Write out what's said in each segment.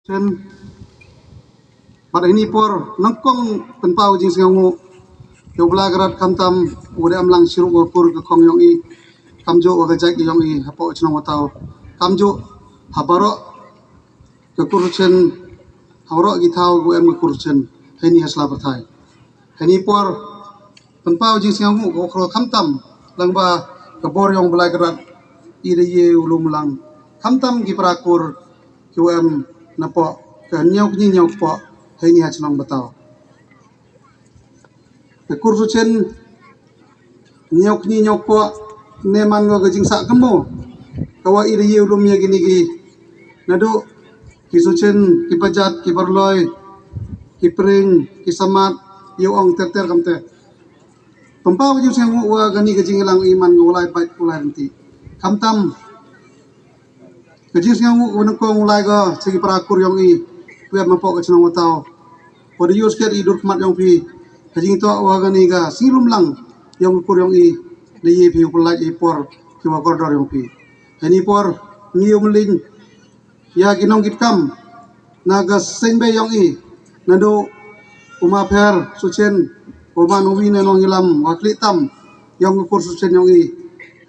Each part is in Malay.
Chen pada ini por nangkong penpau jing singangu yo belagarat kamtam ure amlang siru pur ke kong yong i kamjo wa gajak yong i hapo chnong watau kamjo habaro ke kurchen hawro githau gu em ke kurchen heni hasla berthai heni por penpau jing singangu go khro kamtam langba ke bor yong belagarat ire ye ulum lang kamtam gi prakur QM napo ke nyau po heni hachnong batao ke kursu chen nyau po neman go gajing sa kemo kawa ire ye ulum ye gini gi nadu kisu chen kipajat kibarloy kipring kisamat ong ter kamte pempau ju sengu wa gani gajing lang iman go lai pai ulai nanti kamtam gajing sengu unang ko ulai go segi prakur yong i web mapo ke chnong watao pada yus ket idur kmat yong pi gajing to wa gani ga silum lang yong kur yong i de ye pi ulai i por ki wa kordor yong pi hani por ngium ling ya ginong gitkam naga senbe yong i nado uma pher suchen uma novi ne nong ilam wakli tam yong kur suchen yong i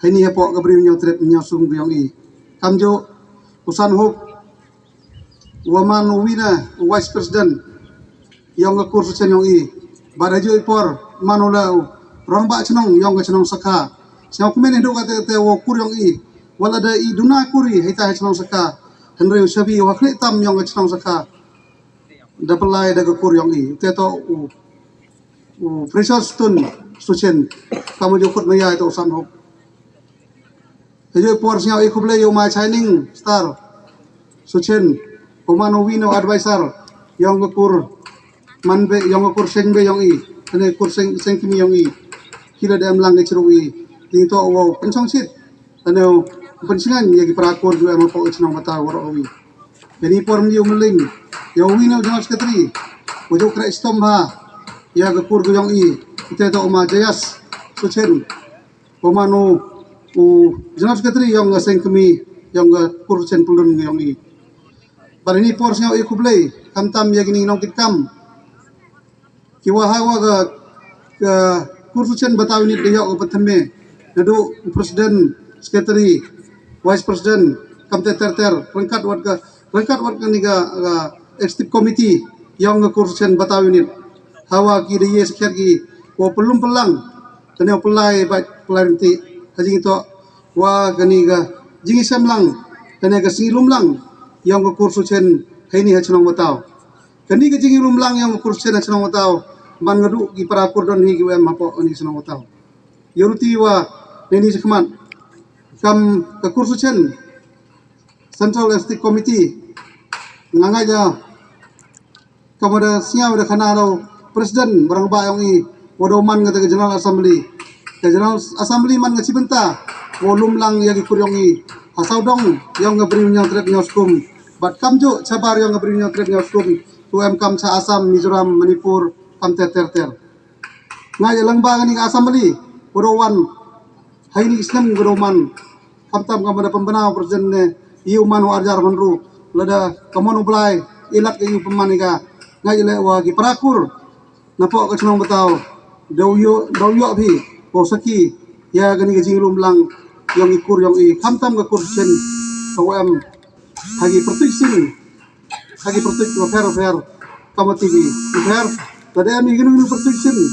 hani hepo gabri nyong trep nyong sum yong i kamjo usan hok waman wina vice president yang ke kursus yong i baraju ipor manula rongba chnong yong ke chnong sakha siang kumen hidu kate wo kur yong i wala da i duna kuri hita chnong sakha henre usabi wakli tam yong ke chnong sakha da pelai da ke kur yong i te to u precious stone suchen kamu jukut maya itu usan hok hidu ipor siang i kuble yo my shining star suchen Umanovino advisor yang kur manbe yang kur sengbe yang i ane kur sengkimi yang i kila dem lang ke ceru i ding to wo pensong sit ane pensingan ya ki prakur ju am po chnong mata woro wi beni porm yu mling ya wi no jonas ketri ojo kra stomba ya ke kur gu yang i ite to ma jayas suchen umano u jonas ketri yang sengkimi yang kur sen pulun yang i bar ini por singaw ikublay kamtam yagini nong kitkam kiwa hawa ga kursu chen bataw ni deyo ko patame nadu presiden secretary vice president kamte ter rengkat wat ga niga executive committee yang kursu chen bataw ni hawa ki de yes gi ko pelum pelang kene pelai ba pelanti hajing to wa ganiga jingi samlang kene ga silum lang yang ke kursu chen heni hachnong batao kani ke jingi rumlang yang kursu chen hachnong batao man ngadu gi prakur don hi gi wem mapo ani hachnong batao yoruti wa neni sekmat kam ke kursu chen central executive committee nganga ja kamada siaw de khana lo presiden barang ba yang i wodo man ngata ke general assembly man ngaci benta volum lang ya gi kuryong i asau dong yang ngabri nyang trek nyoskum bat kamjo cabar yang ngabri nyang trek nyoskum tu em kam cha Assam Mizoram Manipur kam ter ngai lang ba ngani assembly wodowan haini islam godoman kamtam kamada pembenau presiden ne iu manu arjar manru lada kamonu blai ilat ke iu pemaniga ngai le wa gi prakur napo ke chnong batao dawyo bi ko saki ya gani ke jinglum lang yang ikur yang i kamtam ke kursen em hagi pertik sini hagi pertik wa fer kama TV fer tadi ami ginu pertik sini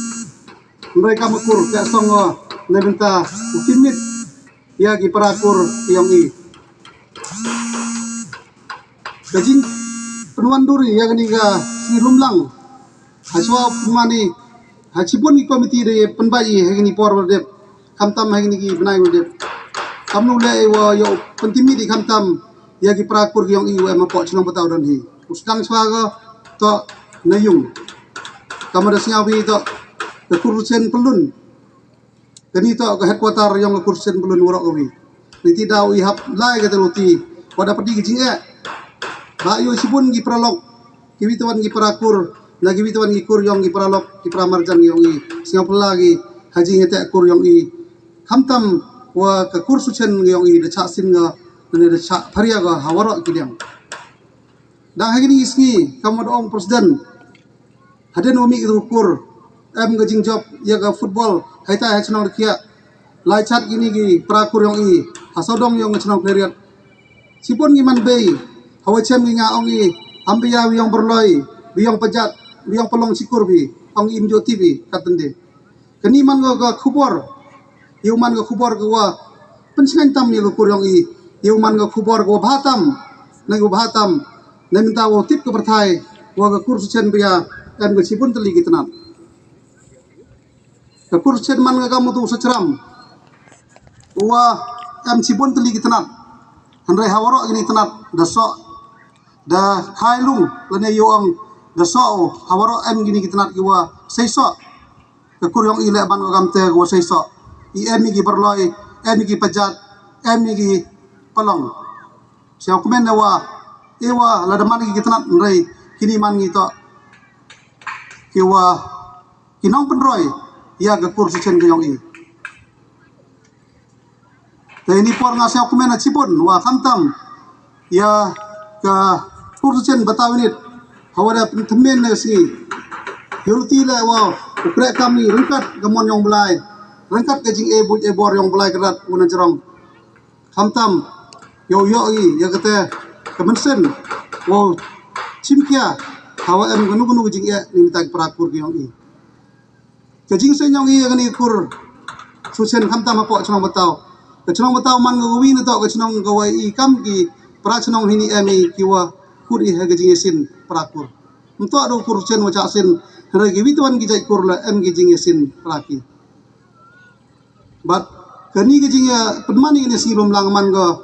mereka makur ke songo nebenta ukimit ya gi prakur yang i gajing penuan duri ya gani ga silum lang haswa pemani hacipun ki komiti de penbayi hagini por de kamtam hagini gi benai de kamnu le wa yo pentimi di kamtam ya gi prakur yang i wa mapo chnong batau don hi usdang swaga to nayung kamada singawi to ke kursen pelun kani to ke headquarter yang ke kursen pelun woro wi niti daw i hap lai ke teluti pada pedi gi jinge ba yo sipun gi pralog kiwitawan gi prakur na kiwitawan gi kur yang gi pralog gi pramarjan yang i singapura gi haji ngete kur yang i kamtam wa ke kursu chen yang i de cha sin ga ne de cha pharia ga hawaro kidiam Dang hari ni isngi kamu doang presiden. Haden umi itu ukur gajing job ya ga football hai ta hai chnong kia. Lai chat gini gi prakur yang i hasodong yang chnong period. Sipon gi man bei hawa chem gi nga ong i ambiya yang berloi biyang pejat biyang pelong sikur bi ong im joti bi katende. Keni man ga khubor man ga khubor ga pensingan tam ni ukur yang i man ga khubor ga bhatam na ga bhatam na minta wo tip ke perthai wa ga kursu chen biya ga sipon teli gitna. Ga kursu chen man ga kamu tu sechram wa sipon teli gitna. Handrai hawaro gini tenat daso da hailung lene yoang daso hawaro gini gitnat giwa seiso ke kuryong ile ban gam te go seiso i gi berloi gi pejat gi palong siau komen wa ewa ladaman gi gitnat ndrai kini man gi to kiwa kinong penroi ya ke kursu chen gyong i ini por ngasih komen na cipon wa kamtam ya ka kursu chen batawinit hawada temen na si yuruti la wa ukre kami rengkat gamon yang belai rengkat kajing buj bor yang belai kerat una jerong kamtam yo i ya kata kemensen wa cimkia hawa gunu kajing ni minta perakur gyong i kajing sen yang i gani kur susen kamtam apa cuma bataw kecnong bataw man gawi na to kecnong gawai i kam ki pra cnong hini kiwa kuri ha gajing sin prakur unto ado kur chen wa cha sin ragi wituan gi jai kur la gi jing sin praki bat kani gajing ya penmani ni silum lang man ga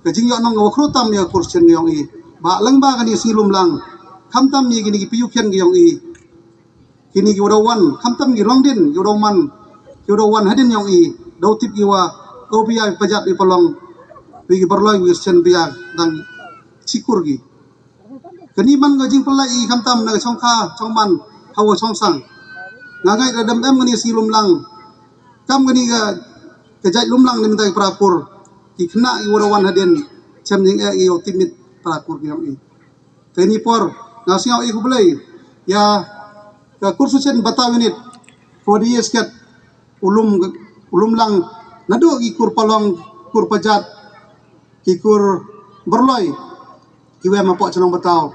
gajing yo nong wakro tam ya kur chen yong i ba lang ba kani silum lang kham tam ni gini gi piyu khen gi yong i kini gi wadawan kham tam gi longdin yodoman yodowan hadin yong i do tip gi wa OPI pejat di pelong bagi berloi wischen biang dang cikur gi keni man gajing pelai i kamtam na chongkha chongman hawa chongsang ngagai radam ngani silum lang kam ngani ga kejai lumlang ni minta prakur ki khna i warawan haden chemning i optimit prakur gi i keni por ngasiau i kublai ya ka kursu chen batawinit 4 years ket ulum lang nado ikur palong kur pejat ikur berloi kiwe mapok celong bataw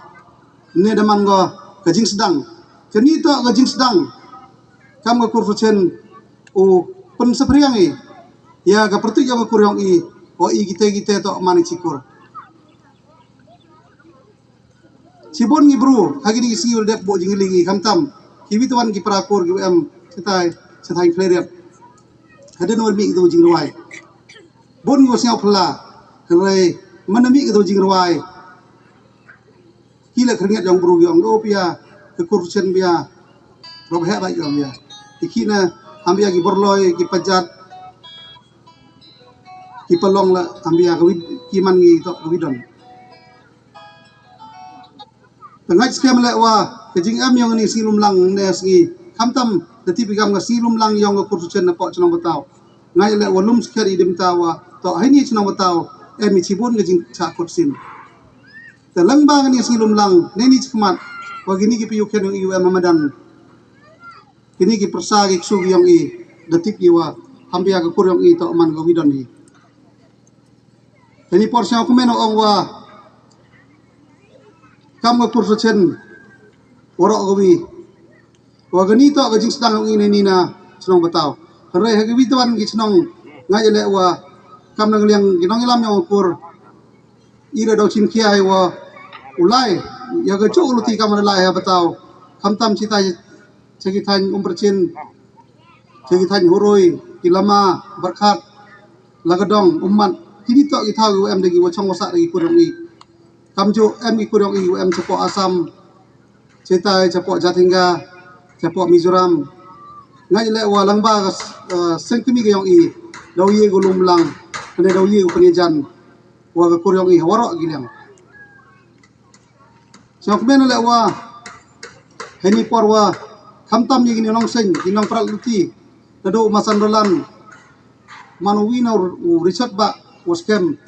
ne daman go gajing sedang keni to gajing sedang kam ga kur chen o pen sepriang i ya ga pertu ya kur yong i o i gite to mani cikur cibon ngi bro hagi di siul dep bo jinglingi kamtam kiwi tuan ki prakur gi setai kleriat haden wal mi do jing ruai bon go siau phla re manami do jing ruai kila keringat yang bro yang do pia ke kursen bia rob he ba yom ya ikina ambia gi borloi gi pajat ki palong la ambia ki man gi to widon tengah skem le wa ke jing am yang ni silum lang nes gi kamtam dati bigam nga silum lang yang kursu chen na po chnong bataw ngai le walum skeri dim tawa to haini chnong bataw mi chibon nga jing cha kursin te lang ba ni silum lang neni chkmat wa gini gi piyu ken i mamadan kini gi persa gi su yang i dati ki wa hambia ga kur yang i to man go widon i kini por sia kumeno ong wa kam ga kursu chen oro go wi wa gani to gajing sedang ini nina senong bataw hare hagi wituan gi senong ngajale wa kam nang liang ginong ilam yang ukur ira do chin kia wa ulai ya ga chu uluti kam lai ha bataw kamtam cita segi tan umpercin segi tan huroi kilama berkat lagadong ummat kini to gi thaw degi wa chong wasa degi kurang i kam ju gi kurang i cepo asam cita cepo jatingga Cepo Mizoram ngai le wa langba sengkimi ge yong i daw ye gulum lang ne daw ye pengejan wa ga kur yong i waro gilang so kmen le wa heni por wa kamtam ni gini long seng ginong pral luti nado masan dolan manuwina Richard ba waskem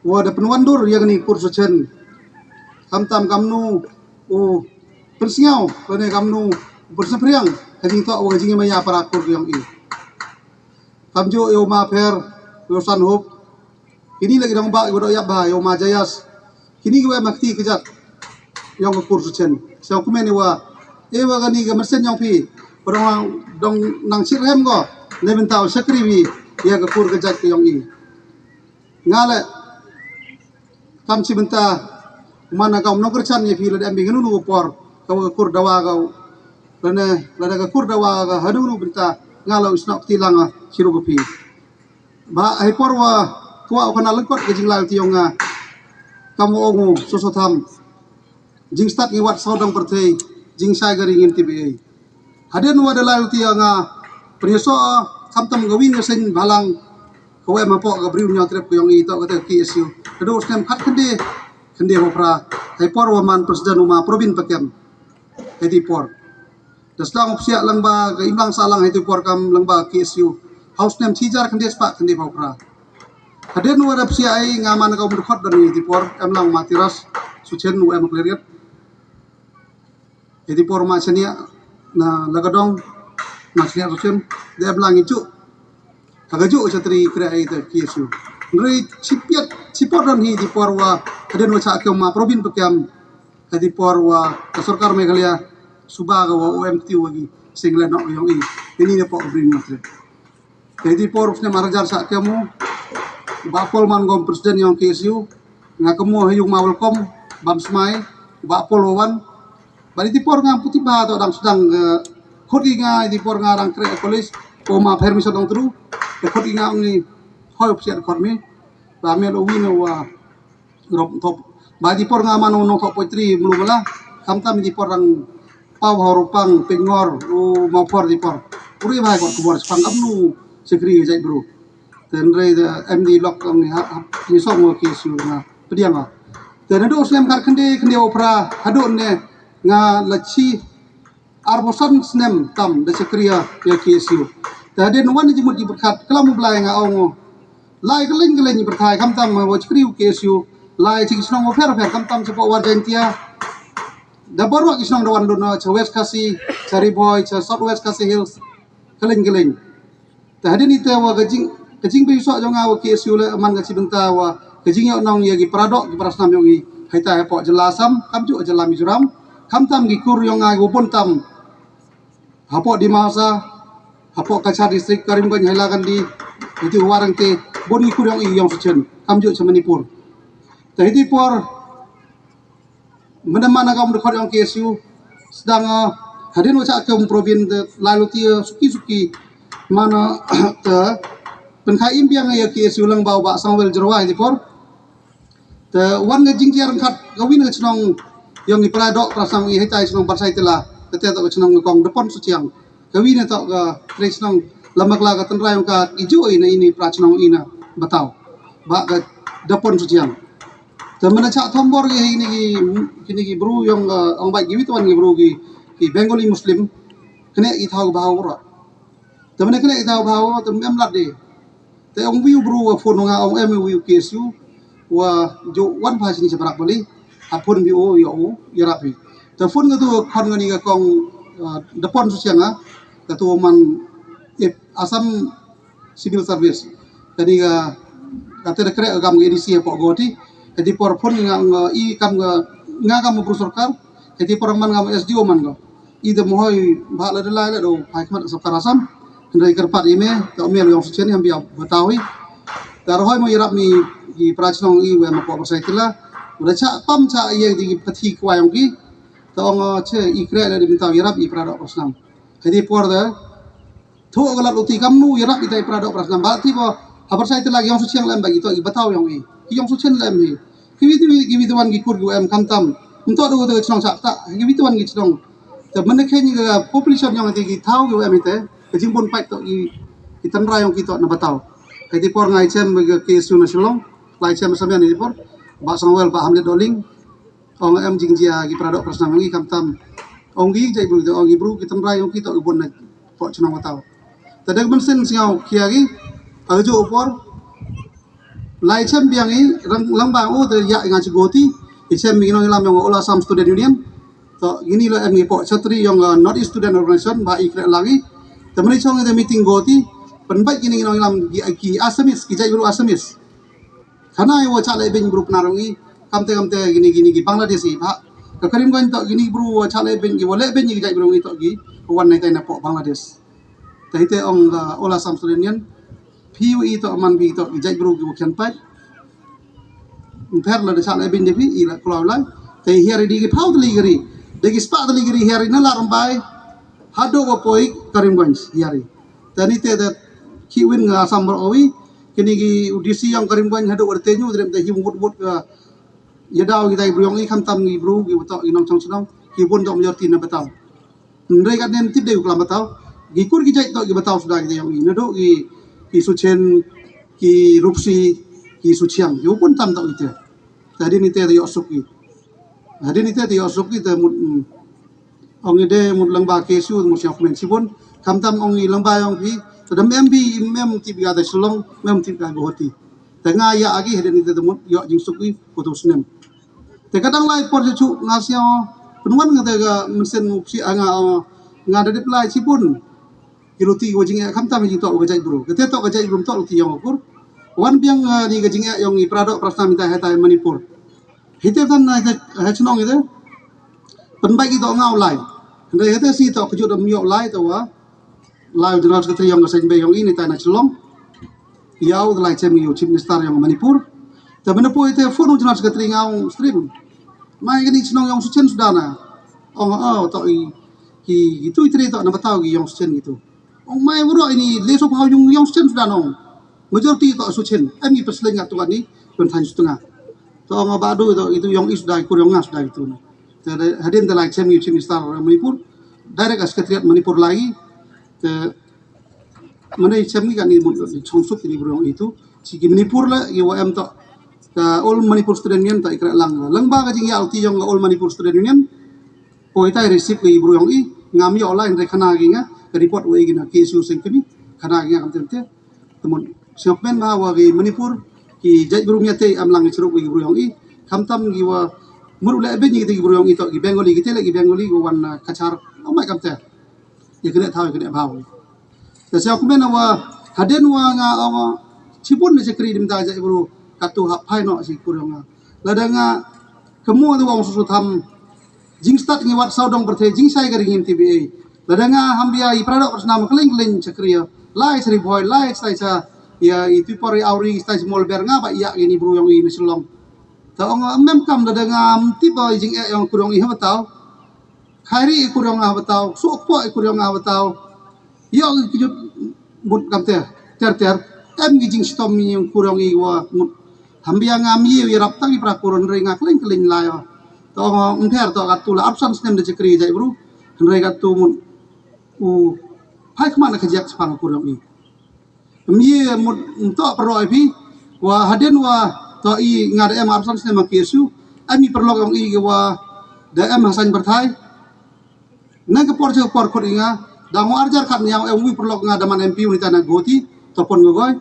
wa da penwandur ya gani kursu chen Kamtam kamnu persiau kene kamnu bersepriang hadi to wa jingi maya para kur yang i kamjo yo ma per yo san hop ini lagi dong ba godo ya ba yo ma jayas kini gue makti kejat yang kur sucen saya kumeni wa wa gani ga mersen yang pi orang dong nang sirhem go ne bentau sakri wi ya ga kur kejat yang i ngale kam si benta mana kau nongker chan ye pi le ambi genu nu por kau kur dawa kau lana ka kur dawa ka hadu nu benta ngalo isnok tilanga siru pi ba ai por wa tua kana lengkot ke jinglal tionga kamu ongu sosotham jing stat ngi wat sodong pertei jing sai garingin tibe haden wa dalal tionga priso kamtam gawin sen balang kowe mapo ga briu nya trep yong i to ka ki isu do stem khat khende hopra ai por wa man presiden uma probin pakem edi por daslang opsia langba ga imlang salang edi por kam langba ki isu house nem thijar khende spa khende hopra haden wa rapsia ai ngaman ka berkhot dari edi por amlang matiras suchen nu em kleriat edi por ma chania na lagadong na chania suchen de amlang ichu agaju chatri kra ai ta ki isu Nri cipot dan hi di porwa kaden wa cha ma probin pekiam di porwa ka sarkar Meghalaya subaga wa OMT wagi singla no yung i ini ne po bring matre di por ne marajar sa kemu bapol man gom presiden yung KSU ngakemu hayung ma welcome bam smai bapol wan bali di por ngam putih ba to dang sedang khoti nga di por nga rang kre polis ko ma permission dong tru khoti nga ni hoy opsiat kormi ba mel wino wa rob top ba di por nga mano no top poetry mulubala kamtam di porang paw horupang pingor mau por di por uri ba ko bor spang amnu sekri jai bro tenre MD lock ni song mo kisu na pedianga tenado slem kar khende opera hadon ne nga lachi arbosan snem tam de sekria ya kisu tade no wan jimut berkat kelamu blai nga ongo lai geleng berkai kamtam wo kriu KSU lai cing snong wo fer kamtam sepo warjantia da baru kisnong dawan dona west kasi cari boy south west kasi hills geleng tadi ni te wa gajing bi so jong wa KSU le man ga cibenta wa gajing yo nong ye gi pradok gi prasnam yong i haita po jelasam kam ju jelam mizoram kamtam gi kur yong ai go tam hapo di masa hapo kaca distrik Karimgঞ্জ hailagan di itu warang te boni kurang i yang suchen kamjo sa Manipur tahiti por menemana kaum dekat yang KSU sedang hadin waca ke provin lalu tia suki mana te penkai impiang ya KSU lang bawa sangwel jerwah di por te wan ngajing tiar kat gawin ngachnong yang i pradok prasang i hitai snong barsai tela ketia to ngachnong kong depon suciang gawin to ga tresnong lamak laga tenra yang ka ijo ini prachnong ina batau ba ga dapon suciang temana cha thombor ge kini gi bru yang ang bai gibi tuan gi bru gi Bengali Muslim kene i thau bahau ro temana kene i thau bahau tem em lat de te ong wiu bru wa phone nga ong em wiu KSU wa jo wan pha sini separak bali apun bi o yo yarapi te phone nga tu khon nga ni ga kong dapon suciang a tu man Asam Civil Service tadi ga kate kre agam edisi po goti edi por pon nga i kam nga kam bru sarkar edi por man ngam SDO man go i de mohoy bhala de la do hakmat sarkar asam ndai kerpat ime to mel yong suchen yang biau batawi darhoy mo irap mi di prachnong i we ma po saitila udah cha pam cha ye di pathi kwa yong ki to ngo che i kre de bintau irap i prado osnam edi por de thu galap uti kamnu yarak itai pradok prasnam bati bo habar sai te lagi yang suciang lem bagi to i batau yang i yang sucian lem hi kiwi tuan gi kur gu em kamtam untuk do de chong sak ta kiwi tuan gi chong te men khe ni ga population yang ti gi thau gu em ite ke jing bon pai to i tan ra yang ki to na batau ke di por ngai chem ga KSU na shilong lai chem samyan ni por ba sangwel ba hamlet doling ong em jing jia gi pradok prasnam ngi kamtam ong gi jai bru ong gi bru ki tan ra yang ki to bon na po chong batau tadek bensin siau kiagi ajo opor lai chem biang i lang bang o de ya nga chgoti Isem minginong ilam yang All Assam Student Union. To gini lah em ngipo chatri yang North East Student Organization ba ikre lagi. Temen chong ite meeting goti. Penbaik gini nginong ilam ki Asamis ki jai guru Asamis. Karena yang wajah lebih grup narungi kamte gini ki Bangladesh i ba. Kekarim kan to gini bro wajah lebih ki wale ben ki jai guru itu ki wan nai tai na po Bangladesh. Tahite ong All Assam Student Union. PUI to man bi to ki jai guru ki bukan pai. Unter la de sala bin devi ila kulau lai. Te hiari di ki pau tli gari. De ki spa tli gari hiari na laram bai. Hado go poi Karimganj hiari. Tani te da ki win nga Assam owi kini ki udisi yang Karimganj hado warte nyu drem te hi mut ka yadau ki dai bruyong i kham tam ngi bru ki to inong chong chnong ki bon dom yor tin na batau. Ndai ka nem tip de ku lam batau. Gi kur ki jai to ki batau sudah ki yang i nado ki suchen ki rupsi ki suciang yo pun tam tak itu tadi ni te yo suki hari ni te yo suki te ong ide mut langba kesu mu siang men sibon kam tam ong i langba ong pi tadam mb mem ti biga da sulong mem ti ka gohoti tengah ya agi hari ni te mut yo jing suki putus nem te kadang lai por chu ngasio penuan ngate ga mesin upsi anga ngada de plai sibon kiluti wajing kam tam jing to ga jai bro kete to ga jai bro to luti yang okur wan biang ni gajing yang i prado prasna minta hatai Manipur hite tan na hachnong ide penbai ki to ngau lai ndai hate si to kujud am yo lai to wa lai general secretary yang gasen be yang ini ta na chlong yau lai chem yo chief minister yang Manipur ta menepo ite phone general secretary ngau stream mai gani chnong yang suchen sudana ong to i ki gitu itri to na batau gi yang suchen gitu ong mai bro ini leso phau yang suchen sudana majority to suchen ami perseling ngatu ni pun tan setengah to ngabadu itu yang is dai kur yang ngas dai itu hadin the like semi chief minister Manipur direct sekretariat Manipur lagi te mana semi kan ni chongsuk ni burung itu si Manipur la i wam to all Manipur Student Union ta ikra lang ba ga jing ya uti yang all Manipur Student Union poitai receive ki burung i ngami online re khana gi nga report we gi na kesu sengkemi khana gi ngam temte temun siapmen ma wa gi Manipur ki jai guru nyate amlang churuk gi guru yang i kamtam gi wa murule be ni gi guru yang i to gi Bengali gi tele gi Bengali go wan kachar mai kamte ye kene thau kene bhaw ta siapmen wa haden wa nga chipun ni sekri dim da jai guru katu hap phai no si guru nga ladanga kemu tu wong susu tham jing start ngi wat saudong berthe jing sai gari ngim tba ladanga hambia i prado persnam kling sekriya lai sri boy lai sai cha ya itu pori auri stai small ber nga ba ya ini bro yang ini selong ta ong mem kam da ngam tiba jing yang kurong i habataw khairi kurong nga habataw so po kurong nga habataw yo kijut but kam ter em gijing stom mi yang kurong i wa hambia ngam yi rap tangi pra kurun re nga kling la yo to ong ter to katula absence nem de chekri jai bro re gatu mun u hai kemana kejak sepang kurong i mi to peroi pi wa haden wa to i ngada em absence ne makesu ami perlog i wa da em hasan berthai na ke por inga da mo arjar khat yang em wi perlog ngada man MP unita na goti to pon goy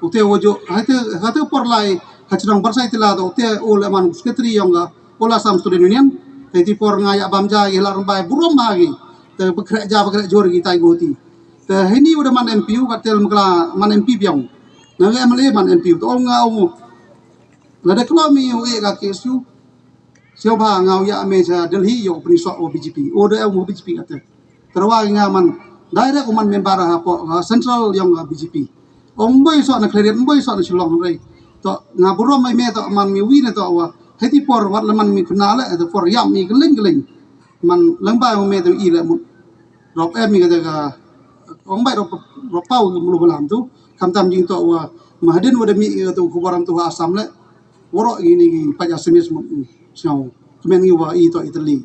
ute wojo hate por lai hachrang bersai tila to te ol man sekretari yang ga All Assam Student Union te por ngaya bamja i lar bai burom bagi te bekre jor gi tai goti te hini udah man MPU katel mukla man MP biang na le man MPU to ngau la de klomi u e ga kesu sio ba ngau ya me cha Delhi yo pri so BJP o de mu BJP katel terwa man direct man member ha po central yang BJP boy so na clear boy so na chulong rei to ngaburo mai me to man mi wi na to wa heti por wat la man mi kunala to por yam mi geleng man langba me to i le mu rok em mi ga ong bai ro pau lu balam tu kam tam jing to wa mahden wa mi to kubaram tu Assam le woro ini gi paja semis mo siao kemen gi wa i to Italy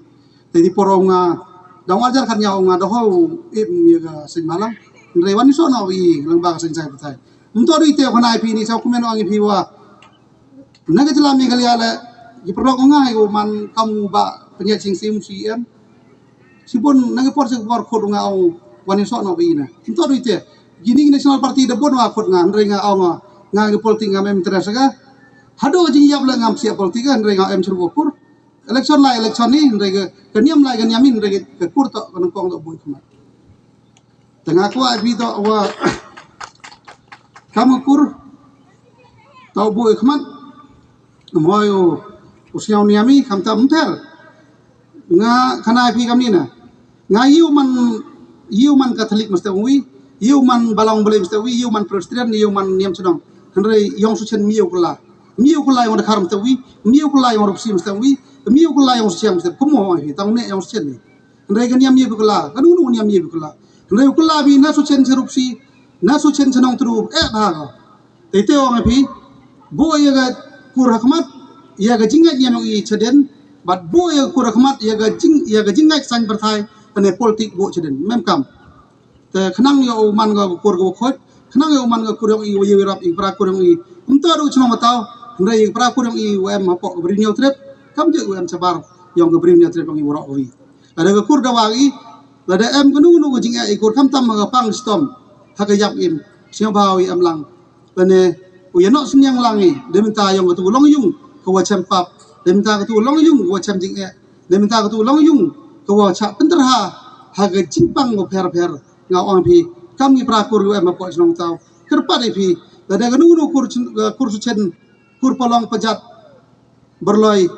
jadi poronga dang ajar kan ya nga do ho mi ga sing malang rewan ni so na wi lang ba sing sai patai unto ri te khana pi ni sa kumen ang pi wa na ga jela mi gali ale gi pro nga go man kamu ba penya sing sim cm sipun na ga por se por khod nga wani so no bina into ite gini national party de bon wa khot nga renga nga politik nga mem interest ga hado jing yab la ngam sia politik nga renga em churu kur election ni ke niam lai ke niamin ke kur to kan kong to bui khmat tengah ko abi to wa kamu kur to bui khmat moyo usiau niami kam ta mper nga khana pi kam ni na nga yu man Katolik mesti ui yu man balong boleh mesti ui yu man Protestan yu man niam sedang henry yong su chen miu kula yang ada karam mesti ui miu kula yang rupsi mesti ui miu kula yang siam mesti kumo ai tang ne yang chen ni henry kan niam miu kula kan unu niam miu kula henry kula bi na su chen rupsi na su chen senong tru ba ga tete ong pi bo ya ga kur hakmat ya ga jingat niam i cheden bat bo ya kur hakmat ya ga jingat san berthai ane politik bo cheden mem kam te khnang yo man ga kur go khot khnang yo man ga kur yo i wirap i pra kur yo i umta ru chma matao ndai pra kur yo i wem hapo bri nyo trep kam je wem sabar yong ga bri nyo trep ngi woro wi ada ga kur da wa i ada em gnu nu jing ai kur kam tam ga pang stom ha ga yap im siang bawi am lang ane u ya no sinyang langi de minta yong ga tu long yung ko wa cham pap de minta ga tu long yung wa cham jing e de minta ga tu long yung ko wa cha penterha ha ga jimpang go pher ngau ong pi kam ni pra kur em po snong tau kerpat pi da ga nu kur su chen kur polong pejat berloi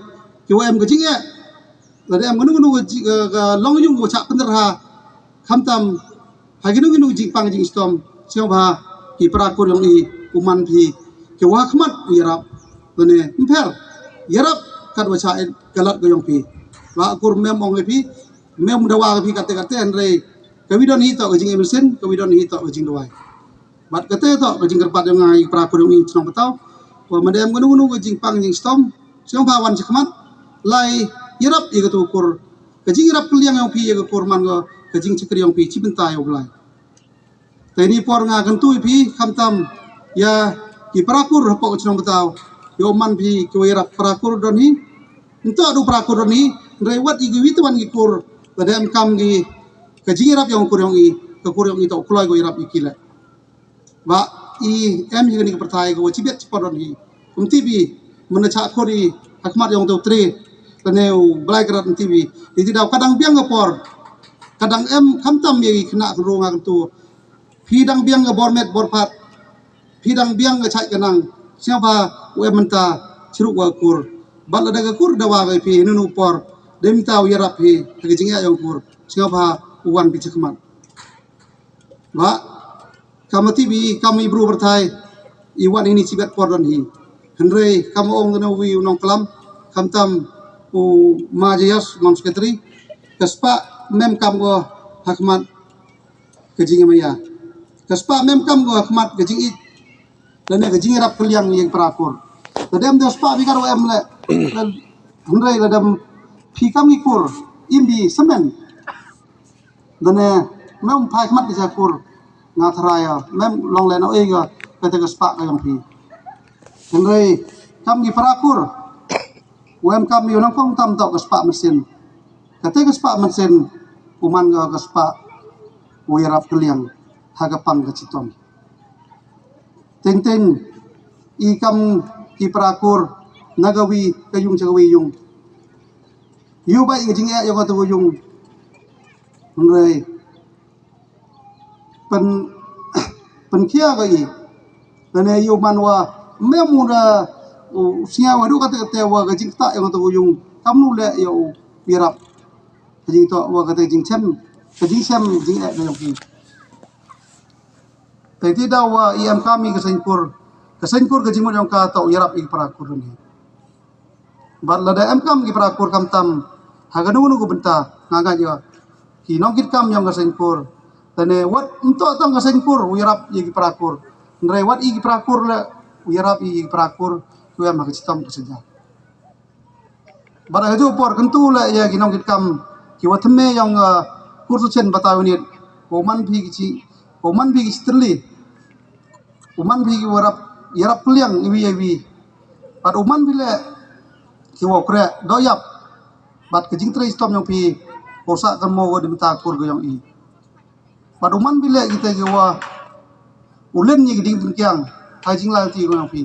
ki em ga jing e da em ga nu ga long yung go cha penterha kham tam ha gi nu jimpang jing stom siang ba ki pra kur yong i uman pi ki wa khmat yarap bene mper yarap kat wa cha galat ga yong pi wa kur mem ong pi mem dawa pi kate andre kawidon hi to jing emersen kawidon hi to jing dawai bat kate to jing kerpat yang ngai pra kur yong i snong patau wa madem gnu jing pang jing stom siang ba wan khmat lai yarap i ga tu kur ka jing yarap kliang yong pi ga kur man ga ka jing chikri yong pi chibinta yo blai teni por nga gantu pi khamtam ya ki prakur hapo chnong betau yo man pi ki wirap prakur don hi ento du prakur don hi rewat igi witwan gi kur badam kam gi ka jingrap yang kur yong i ka kur yong i to kloi go irap ikila ba i em hi ni pertai go chibet chpodon hi umti bi menacha khori hakmat yong to tre taneu blai krat umti bi di daw kadang biang ngapor kadang em khamtam ye khna ro nga tu pidang biang ga bormet borpat pidang biang ga chai kanang siapa we menta chiruk wa kur bal daga kur dawa ga pi nunu por demta yarap hi ga jinga yang kur siapa uwan bi chakman ba kamati bi kami bru berthai iwan ini cibat pordon hi henre kam ong na wi nong klam kamtam u majayas mam sekretari kaspa mem kam go hakmat ke jinga maya kaspa mem kam go hakmat ke jing it dan ke jing rap kuliang yang prakur tadam dos pa bi karo em le henre la dam phi kam ikur indi semen dan mem phai khmat di sakur ngathraya mem long le no e ga kata kaspa ka yang phi henre kam gi prakur wem kam yo nang kong tam to kaspa mesin kata kaspa mesin uman ga kaspa wirap kuliang hagapang kacitom teng ikam ki prakur nagawi kayung chagawi yung yu bai jing e yo ka tu yung ngai pen kia ga i dane yu manwa memura sia wadu kata wa ga jing ta yo tu yung kamnu le yo wirap jing to wa kata jing chem jing e ga yung ki tadi dawa iam kami kesenkur ke jimut yang ka tau yarap i prakur ni bat lada em kam gi prakur kam tam haganu nu benta ngaga jo ki nongkit kam yang kesenkur tane wat ento tang kesenkur yarap i prakur ndre wat i prakur le yarap i prakur tu yang makitam keseja bat haju por kentu le ya gi nongkit kam ki watme yang kursu chen batawni oman bi gi terli uman bi warap yarap kuliang iwi pat uman bile ki wo kre doyap bat ke jing tre stom yang pi posa kan mo go dimta kur go yang i pat uman bile kita ki wa ulen ni giding kyang ha jing la ti go yang pi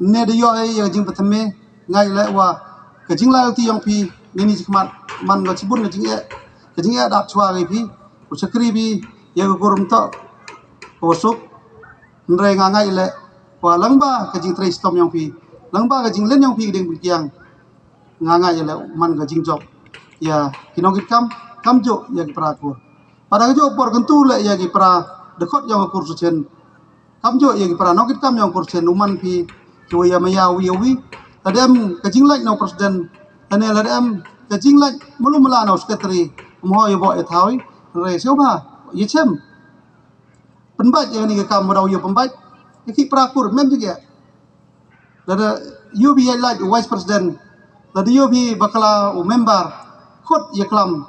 ne de yo e jing patame ngai le wa kejing lai ti yang pi nini jikmat man ga cibun kejing e dap chua ga pi usakri bi ya ga kurum to osuk nrai nga ngai le wa langba kejing trai stom yang pi langba kejing len yang pi ding kiang nga ngai le man ga jing job ya kinong kit kam jo ya ki pra kur pada jo por kentu le ya ki pra dekot yang kur su chen kam jo ya ki pra nokit kam yang kur chen uman pi jo ya maya wi tadem kejing lai no presiden ane ladem kejing lai mulu mala no secretary mo yo bo e thawi re sio ba ye chem penbat yang ni ke kam rau yo penbat ki pra kur mem juga lada you be like vice president lada you be bakala o member khot ye klam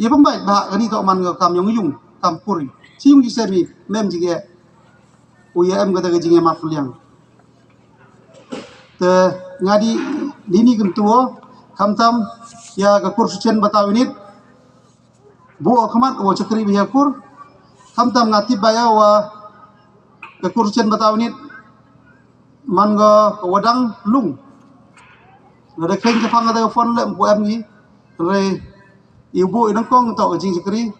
ye penbat ba ani to man ga kam yung kam puri sim ki semi mem juga o ye em ga ta kejing ma puliang te ngadi dini kentuo kamtam ya ga kur sucen batawinit bu khamat wo chakri biya kur kamtam ngati baya wa ga kur sucen batawinit manga wadang lung ngada keng ka phang da phone le bu em ni re ibu idang kong to jing chakri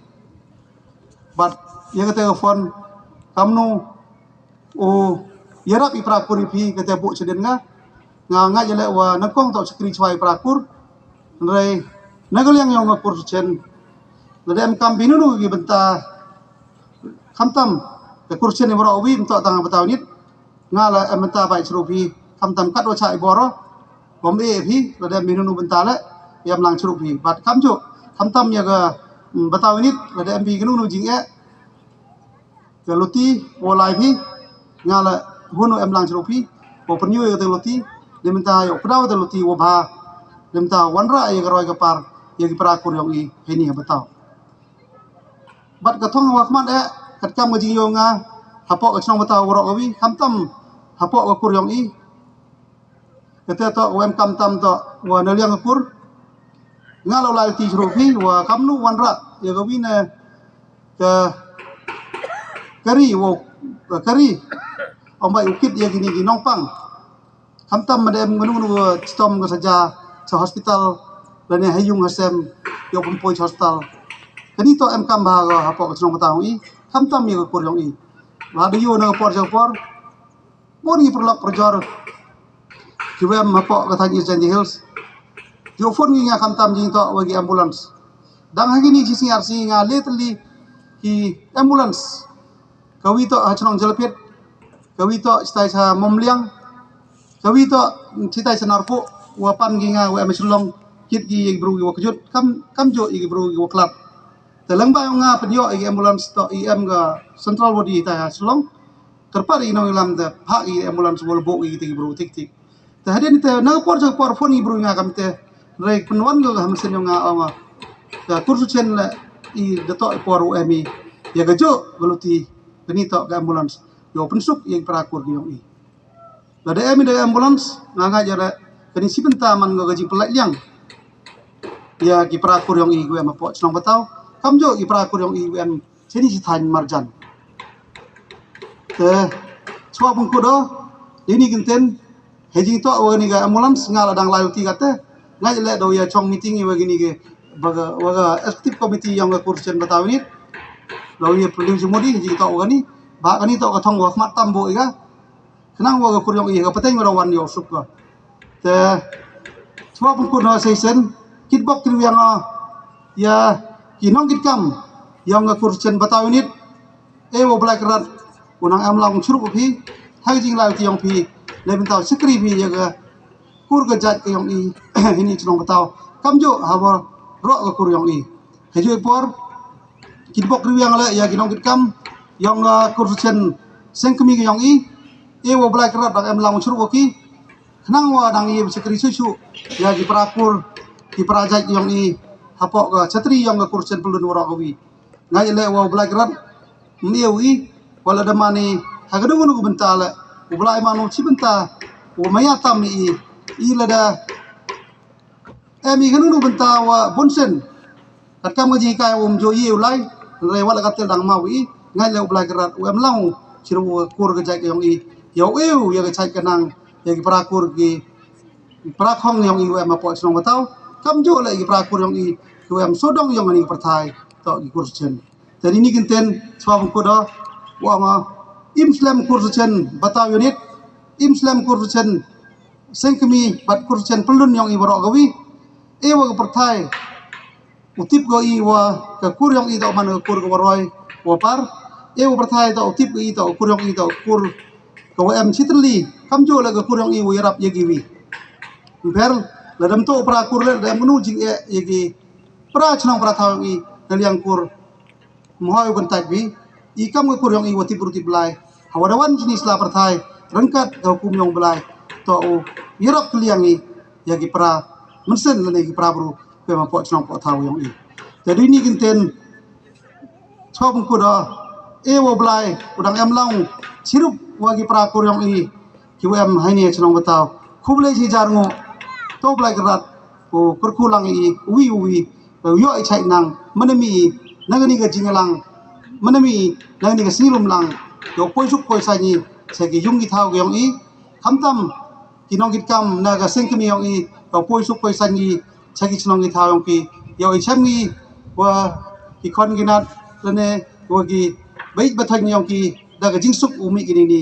bat ya ga te phone kamnu o yarap ipra kur pi ga te bu cheden nga jele wa nakong to skri chwai prakur nrai nagaliang yong kur chen ladem kam binunu gi benta khamtam ke kur chen boro wi to tang bataw nit ngala ementa bai chrupi khamtam kat wa chai boro bom e phi ladem binunu benta le yam lang chrupi bat kamjo khamtam ya ga bataw nit ladem bi gnu jing e ke luti wolai phi ngala hunu em lang chrupi bo penyu e te luti lementa yo prau de luti wo ba lementa wanra ye garoi kapar ye ki pra kur yong i heni ha batao bat ka thong wa khman e kat kam ji yo nga hapo ka chong batao ro wi kham tam hapo ka kur yong i kete to wem kam tam to wa na liang kur nga lo lai ti jro phi wa kam nu wanra ye ga wi ne ka kari wo kari ombai ukit ye gini gi nong pang kamtam madem ngunu stom ga saja sa hospital lane hayung hasem yo pompoi hospital kani to em kam ba ga hapo chong batang i kamtam ye kur yong i la de yo na por bon ni perlak projor kiwem hapo ga thaji Sandy Hills yo phone ni nga kamtam jing to wagi ambulance dang hagi ni jisi RC nga letli ki ambulance kawi to hachong jalapet kawi to stai sa momliang kawi to citai senarpo wapan ginga wa mesulong kit gi bro gi wakjut kam jo gi bro gi waklap teleng ba nga pedio gi ambulance to im ga central body ta sulong terpari no ilam de pha gi ambulance bol bo gi bro tik te hadin te na por phone gi bro nga kam te re penwan ga hamsen nga nga ta kursu chen la i de to por emi ya ga jo beluti benito ga ambulance yo pensuk yang prakur gi yong i lada emi da ambulance nga jara kani sibenta man ga gaji pelak liang ya ki prakur yong i gue ma po chnong batau kamjo ki prakur yong i gue sini si than marjan te chwa bung ko do ini genten hejing to wani ga ambulance ngala dang layu ti gate ngai le do ya chong meeting i wagi ni ge waga executive committee yang ga kursen batau ni lo ye prelim jumodi hejing to wani ba kani to ka thong wa mat tambo iga kenang wa kur yong i ga pateng rawan yo suka te chwa pun kun session kit bok tri yang ya kinong kit kam yang ga kur chen batau nit e wo black rat unang am lang churu phi hai jing lai ti yong phi le bin tao sikri phi ya ga kur ga jat yong i hini chong batau kam jo ha wa ro ga kur yong i he jo por kit bok tri yang la ya kinong kit kam yang kur chen seng kemi ga yong i e wo black rat dang em lang churu ki nang wa dang i sekri susu ya ki prakur ki prajat yong i hapo ga chatri yang ga kursen pelun wara wi ngai le wa black rat miu i wala da mani hagadu nu benta le ubla manu chi benta wo maya tam i la da emi ganu nu benta wa bonsen kat kam ji kai jo i ulai re wala katel dang ma wi ngai le black rat em lang chiru kur ga jai yong i yo eu ya ga chai kanang ya ki prakur ki pra khong yang i ma po snong batau kam jo le i pra kur yang i sodong yang ani perthai to i kur chen jadi ni kinten swam ko do wa ma Islam kur chen batau unit Islam kur chen sengkemi bat kur chen pelun yang i borok gawi e wa perthai utip go i wa ka kur yang i to man kur go roi wa par e wa perthai to utip i to kur yang i to kur ko em chitli kam jo la ka kur yang i wi rap ye giwi ber la dam to pra kur le dam nu jing e ye gi pra chnong pra thang i naliang kur mohoi ban tai bi i kam ko kur yang i wati pruti blai hawadawan jenis la perthai rengkat do kum yang blai to yerap kliang i ye gi pra mensen le gi pra bru pe ma po chnong po thau yang i jadi ni kinten chom ko da e wo blai udang em long sirup wagi pra kur yang i ki em haini chnong batau khuble ji jar ngo to blai grat ko kurkulang i uwi yo ai chai nang manami nangani ga jingalang manami nangani ga sirum lang yo poisuk poisa ni segi yungi thau yang i khamtam kinong git kam na ga sengkemi yang i yo poisuk poisa ni segi chnong gi thau yang ki yo ai chamgi wa ki khon ginat lene wagi bait bathang yang ki da ga jingsuk umi gini ni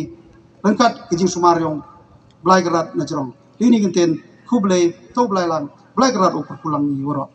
rengkat ki jing sumar yang blai grat na jrong ini kinten khuble to blai lang blai grat upar pulang ni woro